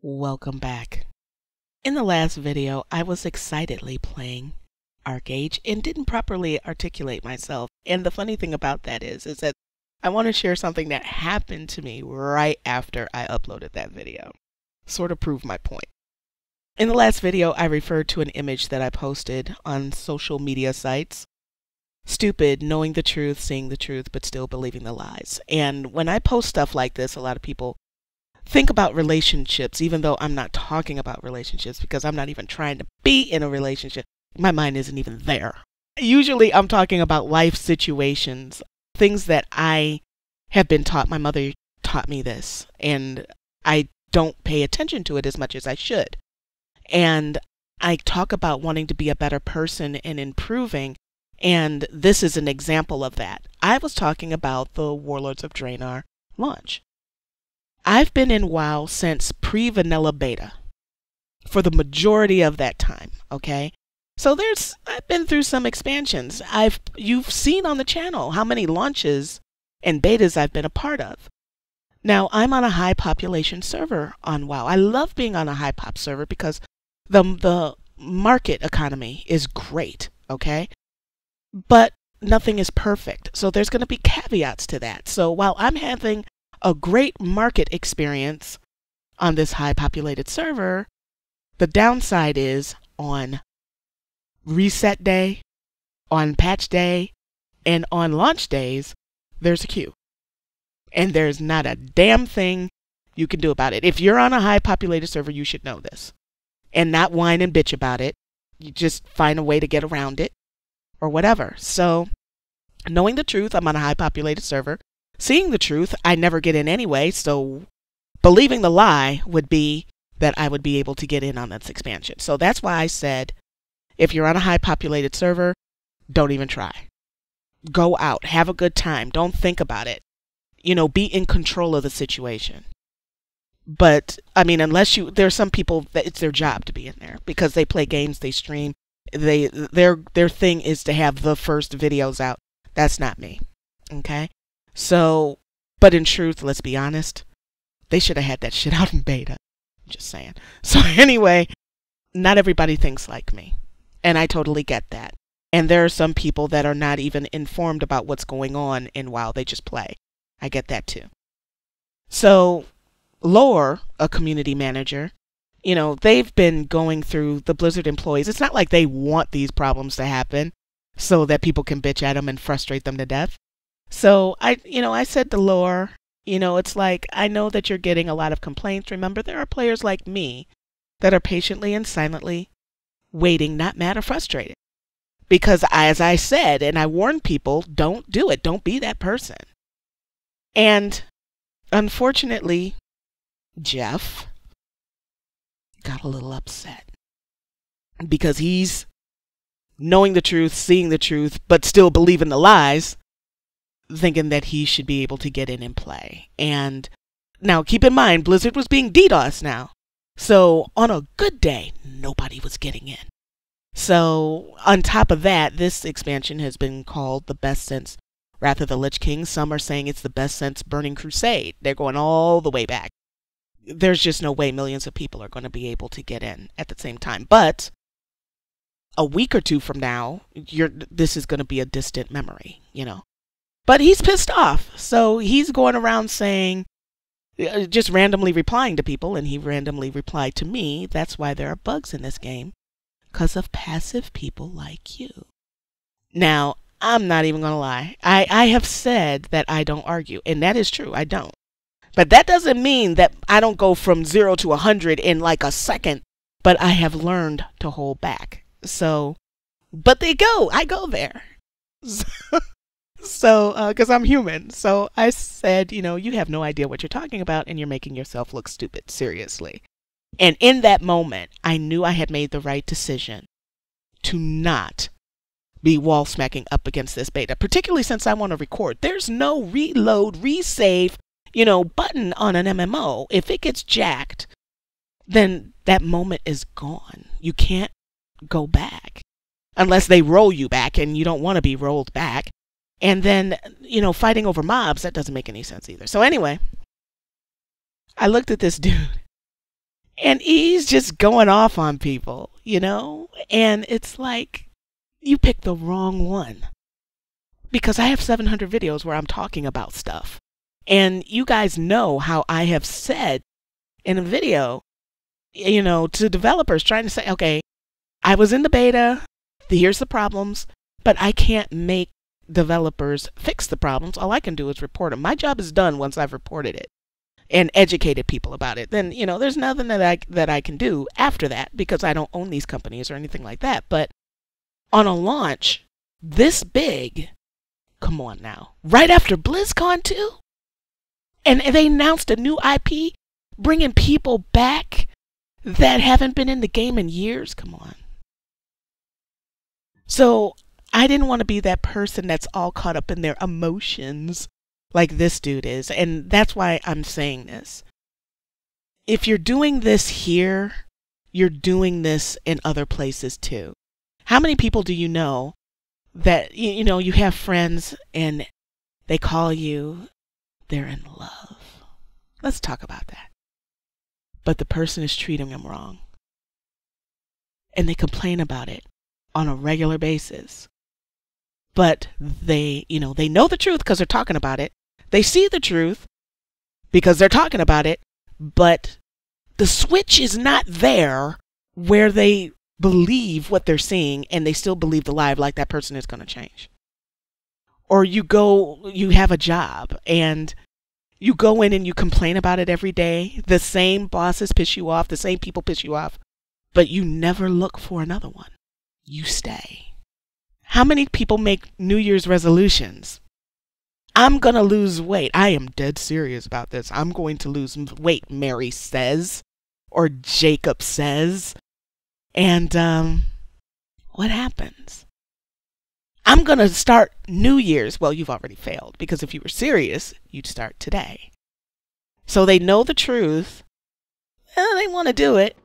Welcome back. In the last video, I was excitedly playing Arcade and didn't properly articulate myself. And the funny thing about that is that I want to share something that happened to me right after I uploaded that video. Sort of prove my point. In the last video, I referred to an image that I posted on social media sites. Stupid, knowing the truth, seeing the truth, but still believing the lies. And when I post stuff like this, a lot of people think about relationships, even though I'm not talking about relationships because I'm not even trying to be in a relationship. My mind isn't even there. Usually I'm talking about life situations, things that I have been taught. My mother taught me this, and I don't pay attention to it as much as I should. And I talk about wanting to be a better person and improving, and this is an example of that. I was talking about the Warlords of Draenor launch. I've been in WoW since pre-vanilla beta for the majority of that time, okay? So I've been through some expansions. You've seen on the channel how many launches and betas I've been a part of. Now, I'm on a high population server on WoW. I love being on a high pop server because the market economy is great, okay? But nothing is perfect. So there's going to be caveats to that. So while I'm having a great market experience on this high populated server, the downside is on reset day, on patch day, and on launch days, there's a queue. And there's not a damn thing you can do about it. If you're on a high populated server, you should know this. And not whine and bitch about it. You just find a way to get around it or whatever. So, knowing the truth, I'm on a high populated server. Seeing the truth, I never get in anyway, so believing the lie would be that I would be able to get in on this expansion. So that's why I said, if you're on a high populated server, don't even try. Go out, have a good time, don't think about it. You know, be in control of the situation. But, I mean, there's some people that it's their job to be in there because they play games, they stream, their thing is to have the first videos out. That's not me, okay? So, but in truth, let's be honest, they should have had that shit out in beta. I'm just saying. So anyway, not everybody thinks like me. And I totally get that. And there are some people that are not even informed about what's going on in WoW. They just play. I get that too. So, Lore, a community manager, you know, they've been going through the Blizzard employees. It's not like they want these problems to happen so that people can bitch at them and frustrate them to death. So I said to Lore, it's like, I know that you're getting a lot of complaints. Remember, there are players like me that are patiently and silently waiting, not mad or frustrated. Because as I said, and I warned people, don't do it. Don't be that person. And unfortunately, Jeff got a little upset because he's knowing the truth, seeing the truth, but still believing the lies, thinking that he should be able to get in and play. And now keep in mind, Blizzard was being DDoS now. So on a good day, nobody was getting in. So on top of that, this expansion has been called the best since Wrath of the Lich King. Some are saying it's the best since Burning Crusade. They're going all the way back. There's just no way millions of people are going to be able to get in at the same time. But a week or two from now, this is going to be a distant memory, But he's pissed off, so he's going around saying, just randomly replying to people, and he randomly replied to me, that's why there are bugs in this game, because of passive people like you. Now, I'm not even going to lie. I have said that I don't argue, and that is true, I don't. But that doesn't mean that I don't go from 0 to 100 in like a second, but I have learned to hold back. So, but I go there. So, because I'm human. So I said, you have no idea what you're talking about and you're making yourself look stupid, seriously. And in that moment, I knew I had made the right decision to not be wall smacking up against this beta, particularly since I want to record. There's no reload, resave, button on an MMO. If it gets jacked, then that moment is gone. You can't go back unless they roll you back and you don't want to be rolled back. And then, fighting over mobs, that doesn't make any sense either. So anyway, I looked at this dude And he's just going off on people, you know? And it's like, you picked the wrong one. Because I have 700 videos where I'm talking about stuff. And you guys know how I have said in a video, you know, to developers trying to say, okay, I was in the beta, here's the problems, but I can't make developers fix the problems. All I can do is report them. My job is done once I've reported it and educated people about it. Then, you know, there's nothing that I can do after that because I don't own these companies or anything like that. But on a launch this big, come on now, right after BlizzCon too? And they announced a new IP, bringing people back that haven't been in the game in years. Come on. So I didn't want to be that person that's all caught up in their emotions like this dude is. And that's why I'm saying this. If you're doing this here, you're doing this in other places too. How many people do you know that, you know, you have friends and they call you, they're in love. Let's talk about that. But the person is treating them wrong. And they complain about it on a regular basis. But they, you know, they know the truth because they're talking about it. They see the truth because they're talking about it. But the switch is not there where they believe what they're seeing and they still believe the lie like that person is going to change. Or you have a job and you go in and you complain about it every day. The same bosses piss you off. The same people piss you off. But you never look for another one. You stay. How many people make New Year's resolutions? I'm going to lose weight. I am dead serious about this. I'm going to lose weight, Mary says. Or Jacob says. And what happens? I'm going to start New Year's. Well, you've already failed because if you were serious, you'd start today. So they know the truth. They want to do it.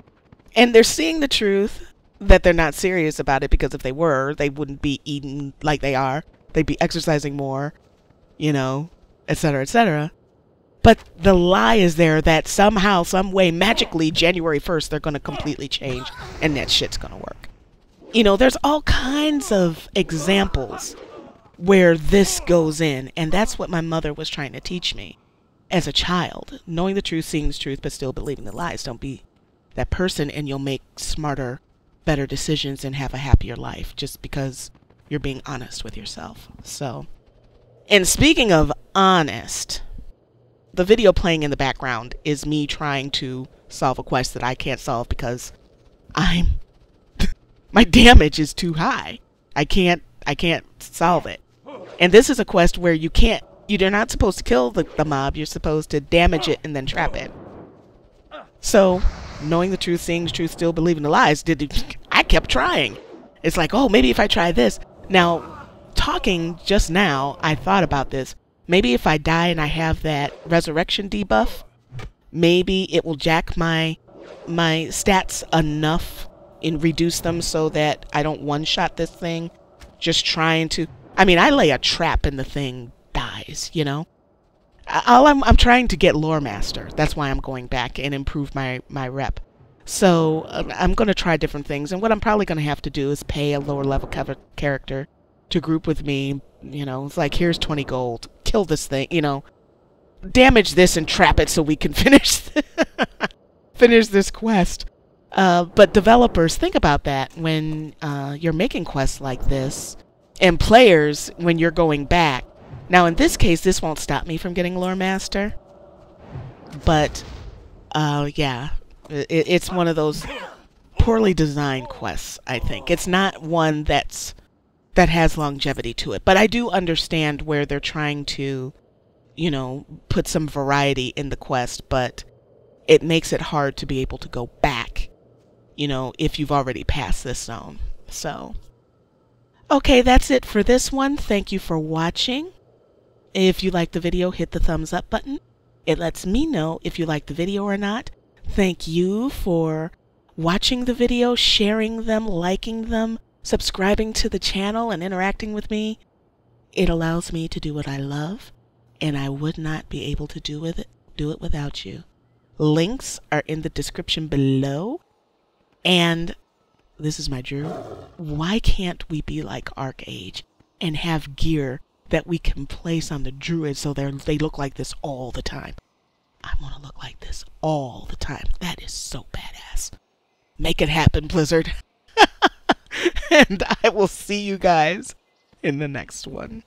And they're seeing the truth that they're not serious about it because if they were, they wouldn't be eating like they are. They'd be exercising more, you know, etc., etc. But the lie is there that somehow, some way, magically, January 1st, they're going to completely change and that shit's going to work. You know, there's all kinds of examples where this goes in. And that's what my mother was trying to teach me as a child. Knowing the truth, seeing the truth, but still believing the lies. Don't be that person and you'll make smarter, better decisions and have a happier life just because you're being honest with yourself. So, and speaking of honest, the video playing in the background is me trying to solve a quest that I can't solve because my damage is too high. I can't solve it. And this is a quest where you're not supposed to kill the mob, you're supposed to damage it and then trap it. So, knowing the truth, seeing the truth, still believing the lies, I kept trying. It's like, oh, maybe if I try this. Now, talking just now, I thought about this. Maybe if I die and I have that resurrection debuff, maybe it will jack my stats enough and reduce them so that I don't one-shot this thing. Just trying to... I mean, I lay a trap and the thing dies, you know? I'm trying to get Lore Master. That's why I'm going back and improve my rep. So I'm going to try different things. And what I'm probably going to have to do is pay a lower level character to group with me. You know, it's like, here's 20 gold. Kill this thing, you know. Damage this and trap it so we can finish this quest. But developers, think about that when you're making quests like this. And players, when you're going back. Now, in this case, this won't stop me from getting Lore Master. But, yeah, it's one of those poorly designed quests, I think. It's not one that has longevity to it. But I do understand where they're trying to, you know, put some variety in the quest. But it makes it hard to be able to go back, you know, if you've already passed this zone. So, okay, that's it for this one. Thank you for watching. If you liked the video, hit the thumbs up button. It lets me know if you liked the video or not. Thank you for watching the video, sharing them, liking them, subscribing to the channel, and interacting with me. It allows me to do what I love, and I would not be able to do it without you. Links are in the description below. And this is my Drew. Why can't we be like Archage and have gear that we can place on the druids so they look like this all the time? I want to look like this all the time. That is so badass. Make it happen, Blizzard. And I will see you guys in the next one.